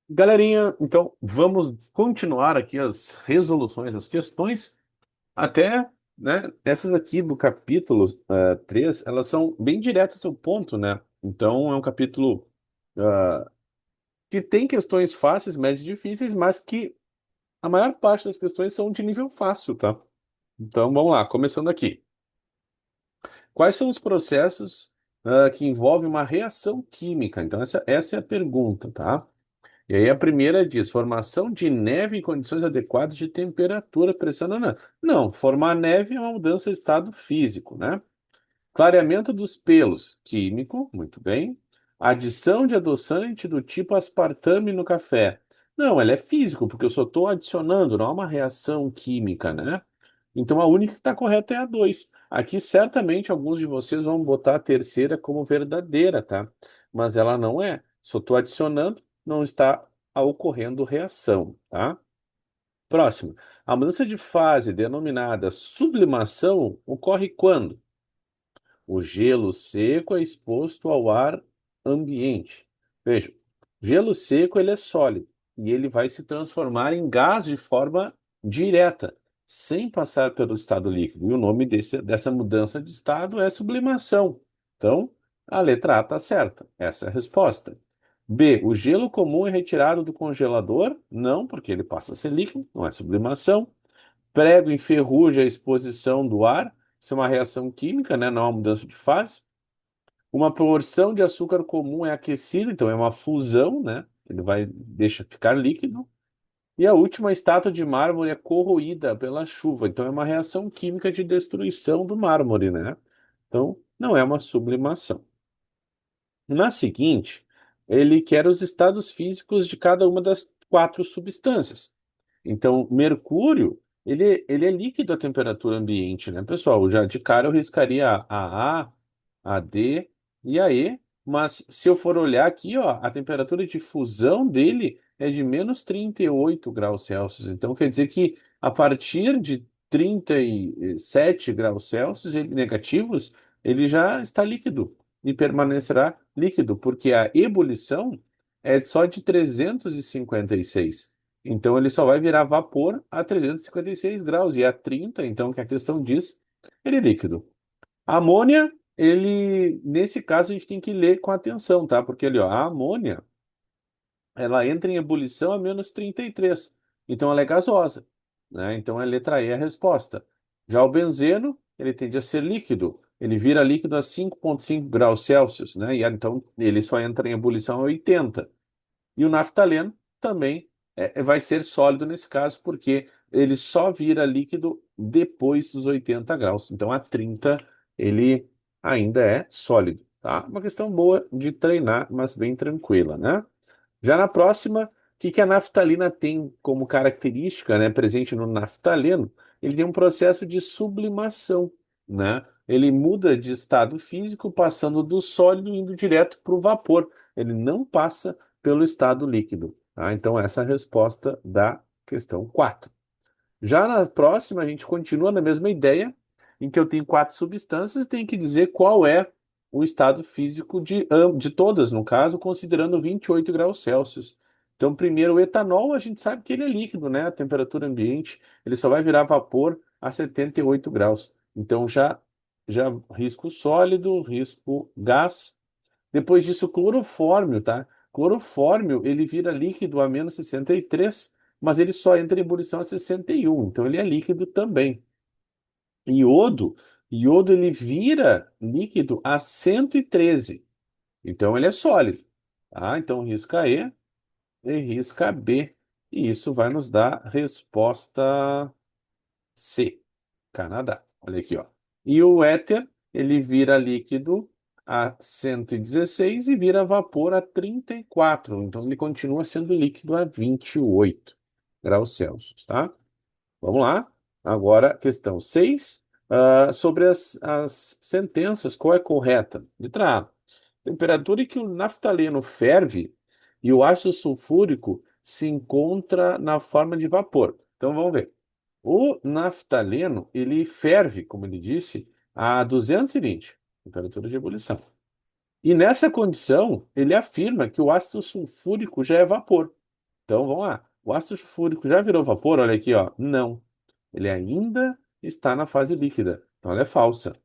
Galerinha, então vamos continuar aqui as resoluções das questões até, né, essas aqui do capítulo 3, elas são bem diretas ao ponto, né? Então é um capítulo que tem questões fáceis, médias e difíceis, mas que a maior parte das questões são de nível fácil, tá? Então vamos lá, começando aqui. Quais são os processos que envolvem uma reação química? Então essa é a pergunta, tá? E aí a primeira diz, formação de neve em condições adequadas de temperatura, pressão, não. Não, formar neve é uma mudança de estado físico, né? Clareamento dos pelos, químico, muito bem. Adição de adoçante do tipo aspartame no café. Não, ela é físico, porque eu só estou adicionando, não é uma reação química, né? Então a única que está correta é a 2. Aqui certamente alguns de vocês vão botar a terceira como verdadeira, tá? Mas ela não é. Só estou adicionando, não está ocorrendo reação, tá? Próximo. A mudança de fase, denominada sublimação, ocorre quando? O gelo seco é exposto ao ar ambiente. Veja, gelo seco ele é sólido e ele vai se transformar em gás de forma direta, sem passar pelo estado líquido. E o nome dessa mudança de estado é sublimação. Então, a letra A está certa. Essa é a resposta. B. O gelo comum é retirado do congelador? Não, porque ele passa a ser líquido, não é sublimação. Prego enferruja a exposição do ar. Isso é uma reação química, né? Não é uma mudança de fase. Uma porção de açúcar comum é aquecida, então é uma fusão, né? Ele vai deixa ficar líquido. E a última estátua de mármore é corroída pela chuva, então é uma reação química de destruição do mármore, né? Então não é uma sublimação. Na seguinte, ele quer os estados físicos de cada uma das quatro substâncias. Então, mercúrio, ele é líquido à temperatura ambiente, né, pessoal? Já de cara eu riscaria a D e a E, mas se eu for olhar aqui, ó, a temperatura de fusão dele é de menos 38 graus Celsius. Então, quer dizer que a partir de 37 graus Celsius negativos, ele já está líquido e permanecerá líquido, porque a ebulição é só de 356. Então ele só vai virar vapor a 356 graus e a 30, então que a questão diz, ele é líquido. A amônia, ele nesse caso a gente tem que ler com atenção, tá? Porque ali, ó, a amônia ela entra em ebulição a menos 33. Então ela é gasosa, né? Então a letra E é a resposta. Já o benzeno, ele tende a ser líquido. Ele vira líquido a 5,5 graus Celsius, né? E então ele só entra em ebulição a 80. E o naftaleno também vai ser sólido nesse caso, porque ele só vira líquido depois dos 80 graus. Então a 30 ele ainda é sólido, tá? Uma questão boa de treinar, mas bem tranquila, né? Já na próxima, o que que a naftalina tem como característica, né, presente no naftaleno? Ele tem um processo de sublimação, né? Ele muda de estado físico, passando do sólido indo direto para o vapor. Ele não passa pelo estado líquido, tá? Então essa é a resposta da questão 4. Já na próxima, a gente continua na mesma ideia, em que eu tenho quatro substâncias e tenho que dizer qual é o estado físico de todas, no caso, considerando 28 graus Celsius. Então, primeiro, o etanol, a gente sabe que ele é líquido, né? A temperatura ambiente, ele só vai virar vapor a 78 graus. Então, já risco sólido, risco gás. Depois disso, clorofórmio, tá? Clorofórmio, ele vira líquido a menos 63, mas ele só entra em ebulição a 61, então ele é líquido também. Iodo, iodo ele vira líquido a 113, então ele é sólido, tá? Então risca E risca B, e isso vai nos dar resposta C, Canadá. Olha aqui, ó. E o éter, ele vira líquido a 116 e vira vapor a 34. Então, ele continua sendo líquido a 28 graus Celsius, tá? Vamos lá. Agora, questão 6. Sobre as sentenças, qual é correta? Letra A. Temperatura em que o naftaleno ferve e o ácido sulfúrico se encontra na forma de vapor. Então, vamos ver. O naftaleno, ele ferve, como ele disse, a 220, temperatura de ebulição. E nessa condição, ele afirma que o ácido sulfúrico já é vapor. Então, vamos lá. O ácido sulfúrico já virou vapor? Olha aqui, ó. Não. Ele ainda está na fase líquida. Então, ela é falsa.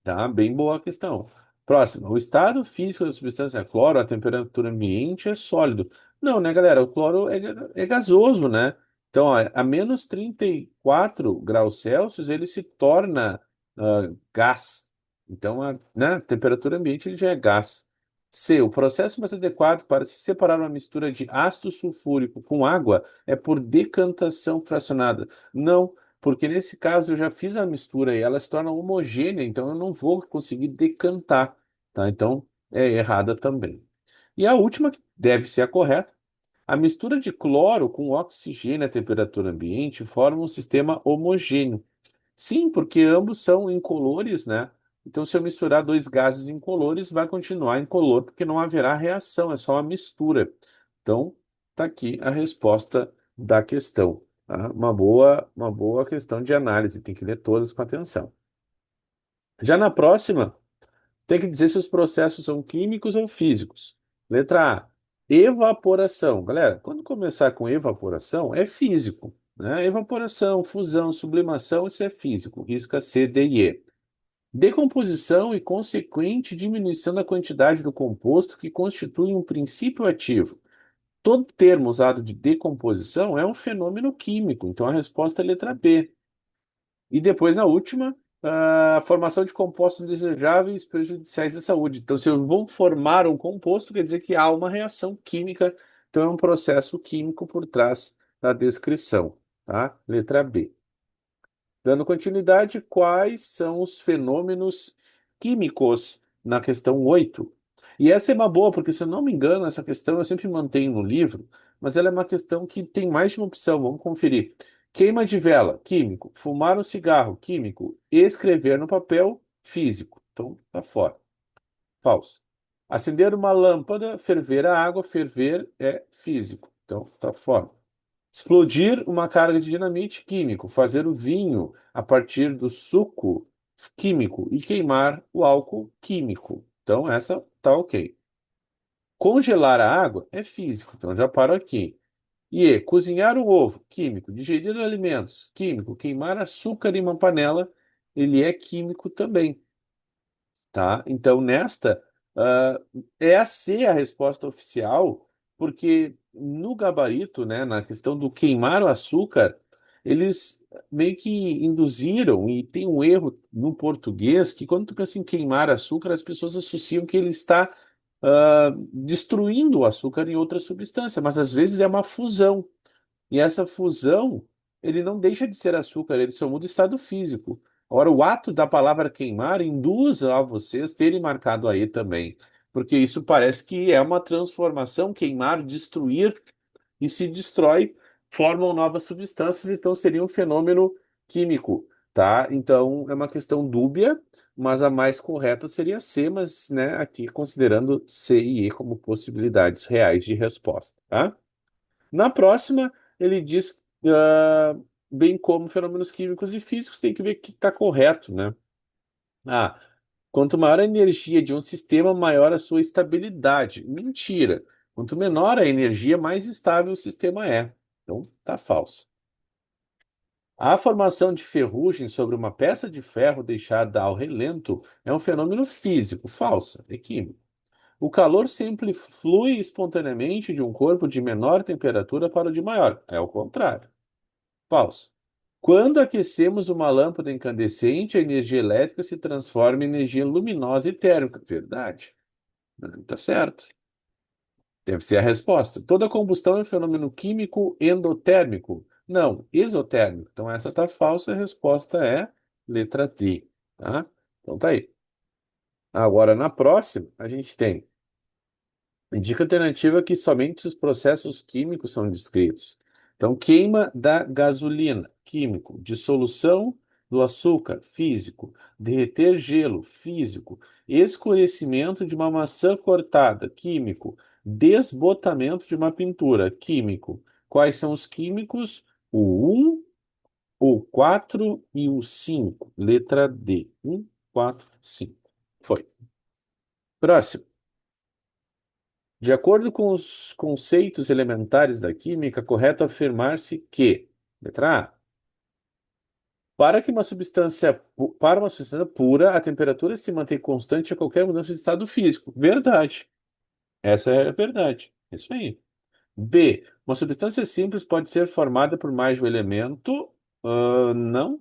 Tá? Bem boa a questão. Próxima. O estado físico da substância é cloro a temperatura ambiente é sólido. Não, né, galera? O cloro é gasoso, né? Então, ó, a menos 34 graus Celsius ele se torna gás. Então, a temperatura ambiente ele já é gás. C. O processo mais adequado para se separar uma mistura de ácido sulfúrico com água é por decantação fracionada. Não. Porque nesse caso eu já fiz a mistura e ela se torna homogênea, então eu não vou conseguir decantar, tá? Então é errada também. E a última, que deve ser a correta, a mistura de cloro com oxigênio à temperatura ambiente forma um sistema homogêneo. Sim, porque ambos são incolores, né? Então, se eu misturar dois gases incolores, vai continuar incolor, porque não haverá reação, é só uma mistura. Então, tá aqui a resposta da questão. Tá? Uma boa questão de análise, tem que ler todas com atenção. Já na próxima, tem que dizer se os processos são químicos ou físicos. Letra A, evaporação. Galera, quando começar com evaporação, é físico, né? Evaporação, fusão, sublimação, isso é físico. Risca C, D e E. Decomposição e consequente diminuição da quantidade do composto que constitui um princípio ativo. Todo termo usado de decomposição é um fenômeno químico, então a resposta é a letra B. E depois, na última, a formação de compostos indesejáveis prejudiciais à saúde. Então, se eu vou formar um composto, quer dizer que há uma reação química, então é um processo químico por trás da descrição, tá? Letra B. Dando continuidade, quais são os fenômenos químicos na questão 8? E essa é uma boa, porque se eu não me engano, essa questão eu sempre mantenho no livro, mas ela é uma questão que tem mais de uma opção. Vamos conferir. Queima de vela, químico. Fumar um cigarro, químico. Escrever no papel, físico. Então, tá fora. Falso. Acender uma lâmpada, ferver a água, ferver é físico. Então, tá fora. Explodir uma carga de dinamite químico, fazer o vinho a partir do suco químico e queimar o álcool químico. Então, essa tá ok. Congelar a água é físico, então já paro aqui. Cozinhar o ovo, químico. Digerir alimentos, químico. Queimar açúcar em uma panela, ele é químico também, tá? Então, ah, é a C a resposta oficial, porque no gabarito, né, na questão do queimar o açúcar, eles meio que induziram, e tem um erro no português, que quando tu pensa em queimar açúcar, as pessoas associam que ele está destruindo o açúcar em outra substância, mas às vezes é uma fusão. E essa fusão, ele não deixa de ser açúcar, ele só muda o estado físico. Ora, o ato da palavra queimar induz a vocês terem marcado aí também, porque isso parece que é uma transformação, queimar, destruir, e se destrói, formam novas substâncias, então seria um fenômeno químico, tá? Então é uma questão dúbia, mas a mais correta seria C, mas né, aqui considerando C e E como possibilidades reais de resposta, tá? Na próxima, ele diz, bem como fenômenos químicos e físicos, tem que ver que está correto, né? Ah, quanto maior a energia de um sistema, maior a sua estabilidade. Mentira. Quanto menor a energia, mais estável o sistema é. Então, tá falso. A formação de ferrugem sobre uma peça de ferro deixada ao relento é um fenômeno físico. Falsa. É químico. O calor sempre flui espontaneamente de um corpo de menor temperatura para o de maior. É o contrário. Falso. Quando aquecemos uma lâmpada incandescente, a energia elétrica se transforma em energia luminosa e térmica. Verdade. Tá certo. Deve ser a resposta. Toda combustão é um fenômeno químico endotérmico. Não, exotérmico. Então essa tá falsa, a resposta é letra D. Tá? Então tá aí. Agora na próxima, a gente tem indica alternativa que somente os processos químicos são descritos. Então, queima da gasolina, químico. Dissolução do açúcar, físico. Derreter gelo, físico. Escurecimento de uma maçã cortada, químico. Desbotamento de uma pintura, químico. Quais são os químicos? O um, o 4 e o 5. Letra D. 1, 4, 5. Foi. Próximo. De acordo com os conceitos elementares da química, correto afirmar-se que, letra A, para uma substância pura, a temperatura se mantém constante a qualquer mudança de estado físico. Verdade. Essa é a verdade. É isso aí. B, uma substância simples pode ser formada por mais de um elemento. Não.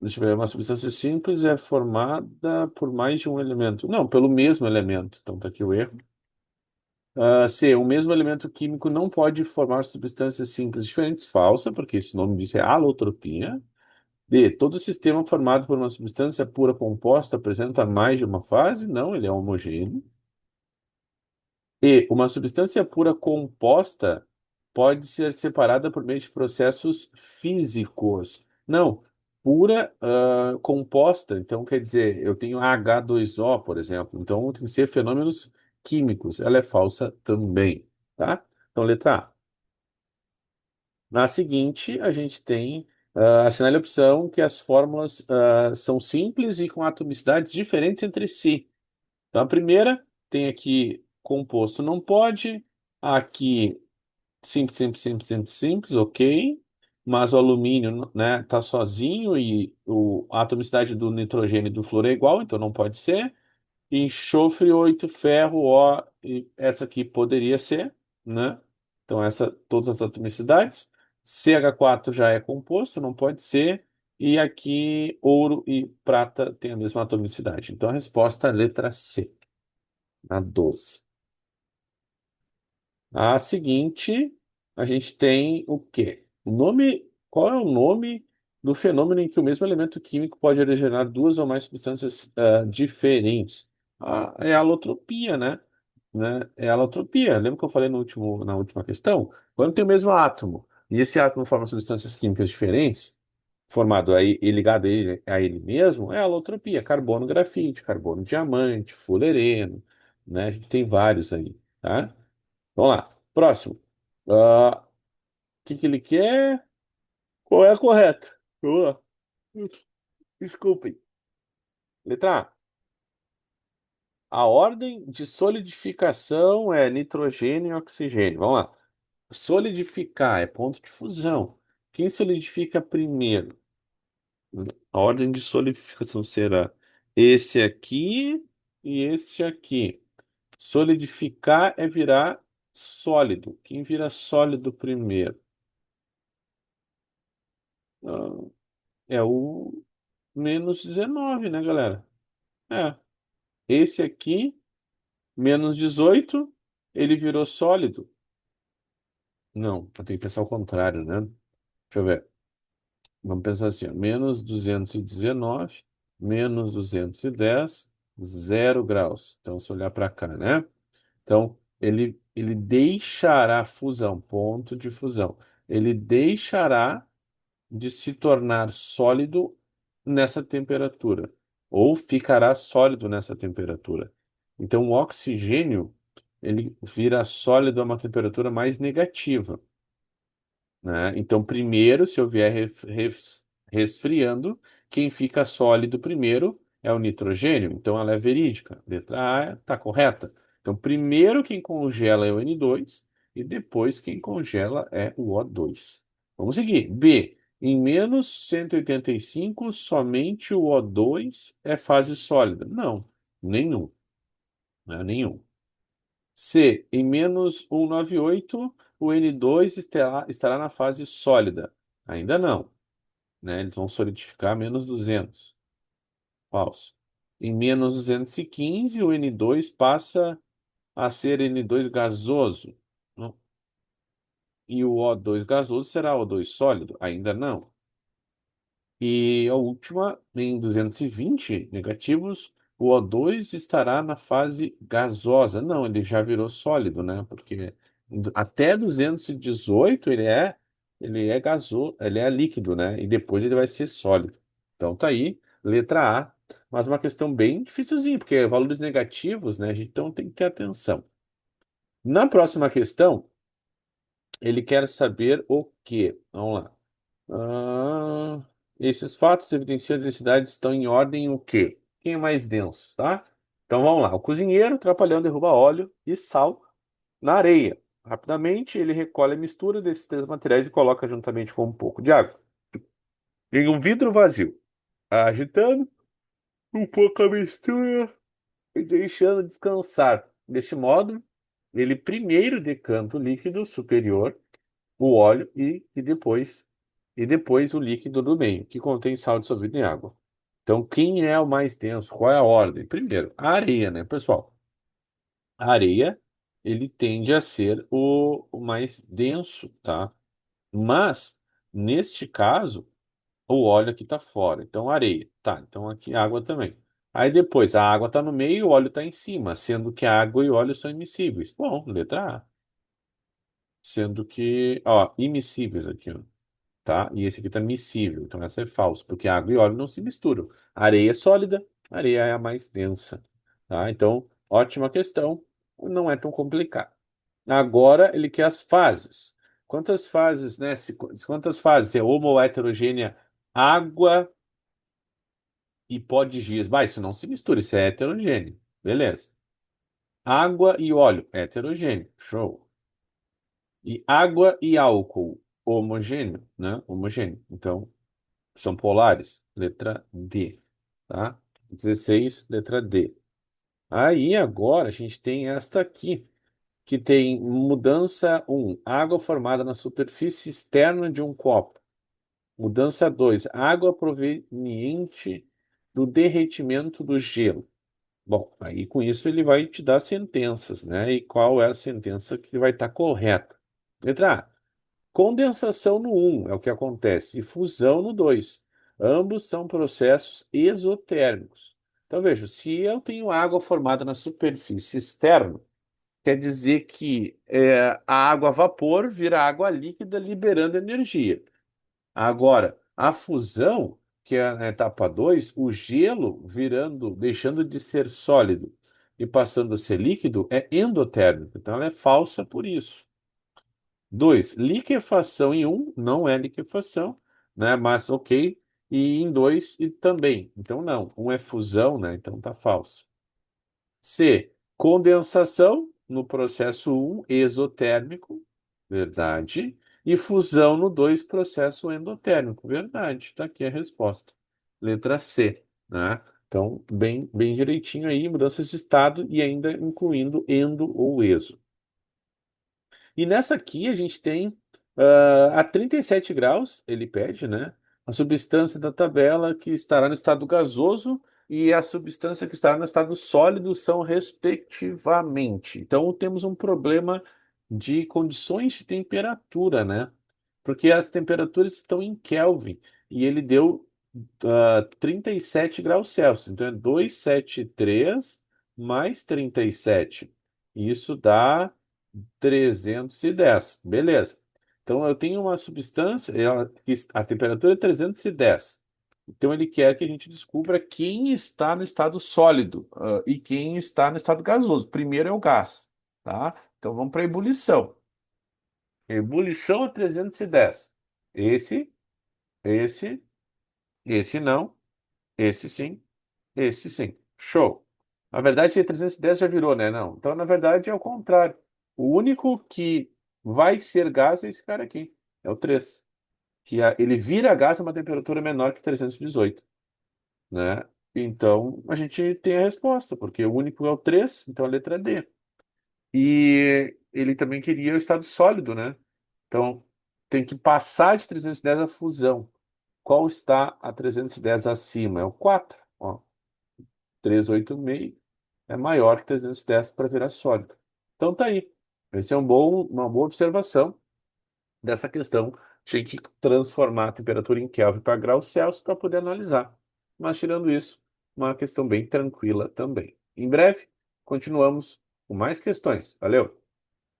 Deixa eu ver. Uma substância simples é formada por mais de um elemento. Não, pelo mesmo elemento. Então tá aqui o erro. C, o mesmo elemento químico não pode formar substâncias simples diferentes. Falsa, porque esse nome disso é alotropia. D, todo sistema formado por uma substância pura composta apresenta mais de uma fase? Não, ele é homogêneo. E uma substância pura composta pode ser separada por meio de processos físicos. Não, pura, composta. Então, quer dizer, eu tenho H2O, por exemplo. Então, tem que ser fenômenos químicos. Ela é falsa também, tá? Então, letra A. Na seguinte, a gente tem, assinale a opção que as fórmulas, são simples e com atomicidades diferentes entre si. Então, a primeira tem aqui composto não pode, aqui simples, simples, simples, simples, simples, ok. Mas o alumínio, né, tá sozinho e a atomicidade do nitrogênio e do flúor é igual, então não pode ser. Enxofre 8 ferro, ó, e essa aqui poderia ser, né? Então, todas as atomicidades. CH4 já é composto, não pode ser. E aqui, ouro e prata têm a mesma atomicidade. Então, a resposta é a letra C, a 12. A seguinte, a gente tem o quê? Qual é o nome do fenômeno em que o mesmo elemento químico pode originar duas ou mais substâncias diferentes? É a alotropia, né? É a alotropia. Lembra que eu falei na última questão? Quando tem o mesmo átomo e esse átomo forma substâncias químicas diferentes, formado aí e ligado a ele mesmo, é a alotropia. Carbono, grafite, carbono, diamante, fulereno, né? A gente tem vários aí, tá? Vamos lá. Próximo. O que que ele quer? Qual é a correta? Vamos lá. Desculpem. Letra A. A ordem de solidificação é nitrogênio e oxigênio. Vamos lá. Solidificar é ponto de fusão. Quem solidifica primeiro? A ordem de solidificação será esse aqui e esse aqui. Solidificar é virar sólido. Quem vira sólido primeiro? Ah, é o -19, né, galera? É. Esse aqui, -18, ele virou sólido. Não, eu tenho que pensar o contrário, né? Deixa eu ver. Vamos pensar assim, ó, -219, -210, 0 graus. Então, se olhar para cá, né? Então, ele deixará fusão, ponto de fusão. Ele deixará de se tornar sólido nessa temperatura, ou ficará sólido nessa temperatura. Então, o oxigênio ele vira sólido a uma temperatura mais negativa, né? Então, primeiro, se eu vier resfriando, quem fica sólido primeiro é o nitrogênio. Então, ela é verídica. Letra A está correta. Então, primeiro quem congela é o N2 e depois quem congela é o O2. Vamos seguir. B. Em -185, somente o O2 é fase sólida. Não, nenhum. Não é nenhum. C. Em -198, o N2 estará na fase sólida. Ainda não, né? Eles vão solidificar a -200. Falso. Em -215, o N2 passa a ser N2 gasoso. Não. E o O2 gasoso será O2 sólido? Ainda não. E a última, em 220 negativos, o O2 estará na fase gasosa. Não, ele já virou sólido, né? Porque até 218 ele é líquido, né? E depois ele vai ser sólido. Então tá aí, letra A. Mas uma questão bem dificilzinha, porque valores negativos, né? Então tem que ter atenção. Na próxima questão, ele quer saber o quê? Vamos lá. Ah, esses fatos evidenciam a densidade estão em ordem o quê? Quem é mais denso, tá? Então vamos lá. O cozinheiro, trapalhão, derruba óleo e sal na areia. Rapidamente, ele recolhe a mistura desses três materiais e coloca juntamente com um pouco de água em um vidro vazio, agitando um pouco a mistura e deixando descansar. Deste modo, ele primeiro decanta o líquido superior, o óleo e depois o líquido do meio, que contém sal dissolvido em água. Então, quem é o mais denso? Qual é a ordem? Primeiro, a areia, né, pessoal? A areia, ele tende a ser o mais denso, tá? Mas, neste caso, o óleo aqui está fora. Então, areia. Tá, então aqui água também. Aí depois, a água está no meio e o óleo está em cima, sendo que a água e o óleo são immiscíveis. Bom, letra A. Sendo que, ó, immiscíveis aqui, ó, tá? E esse aqui está miscível. Então, essa é falso, porque água e óleo não se misturam. Areia é sólida, areia é a mais densa, tá? Então, ótima questão. Não é tão complicado. Agora, ele quer as fases. Quantas fases, né? Quantas fases? É homo ou heterogênea? Água e pó de giz. Vai, isso não se mistura, isso é heterogêneo. Beleza. Água e óleo, heterogêneo. Show. E água e álcool, homogêneo, né? Homogêneo. Então, são polares. Letra D, tá? 16, letra D. Aí agora a gente tem esta aqui, que tem mudança um, água formada na superfície externa de um copo. Mudança 2, água proveniente do derretimento do gelo. Bom, aí com isso ele vai te dar sentenças, né? E qual é a sentença que vai estar correta? Letra A. Condensação no um é o que acontece, e fusão no 2. Ambos são processos exotérmicos. Então veja, se eu tenho água formada na superfície externa, quer dizer que a água a vapor vira água líquida liberando energia. Agora, a fusão, que é a etapa 2, o gelo virando, deixando de ser sólido e passando a ser líquido, é endotérmico. Então, ela é falsa por isso. 2, liquefação em um não é liquefação, né? Mas ok. E em 2 e também. Então, não. Um é fusão, né? Então, tá falso. C. Condensação no processo um exotérmico, verdade. E fusão no 2 processo endotérmico, verdade. Está aqui a resposta. Letra C, né? Então, bem, bem direitinho aí, mudanças de estado e ainda incluindo endo ou exo. E nessa aqui a gente tem a 37 graus, ele pede, né? A substância da tabela que estará no estado gasoso e a substância que estará no estado sólido são respectivamente. Então temos um problema de condições de temperatura, né? Porque as temperaturas estão em Kelvin e ele deu 37 graus Celsius. Então é 273 mais 37. Isso dá 310. Beleza. Então eu tenho uma substância, a temperatura é 310. Então ele quer que a gente descubra quem está no estado sólido, e quem está no estado gasoso. Primeiro é o gás, tá? Então vamos para a ebulição. Ebulição a 310. Esse, esse, esse não, esse sim, esse sim. Show. Na verdade, 310 já virou, né? Não. Então, na verdade, é o contrário. O único que vai ser gás é esse cara aqui. É o 3. Ele vira gás a uma temperatura menor que 318, né? Então, a gente tem a resposta, porque o único é o 3, então a letra é D. E ele também queria o estado sólido, né? Então, tem que passar de 310 a fusão. Qual está a 310 acima? É o 4. Ó, 386 é maior que 310 para virar sólido. Então tá aí. Esse é uma boa observação dessa questão. Tinha que transformar a temperatura em Kelvin para graus Celsius para poder analisar. Mas tirando isso, uma questão bem tranquila também. Em breve, continuamos com mais questões. Valeu!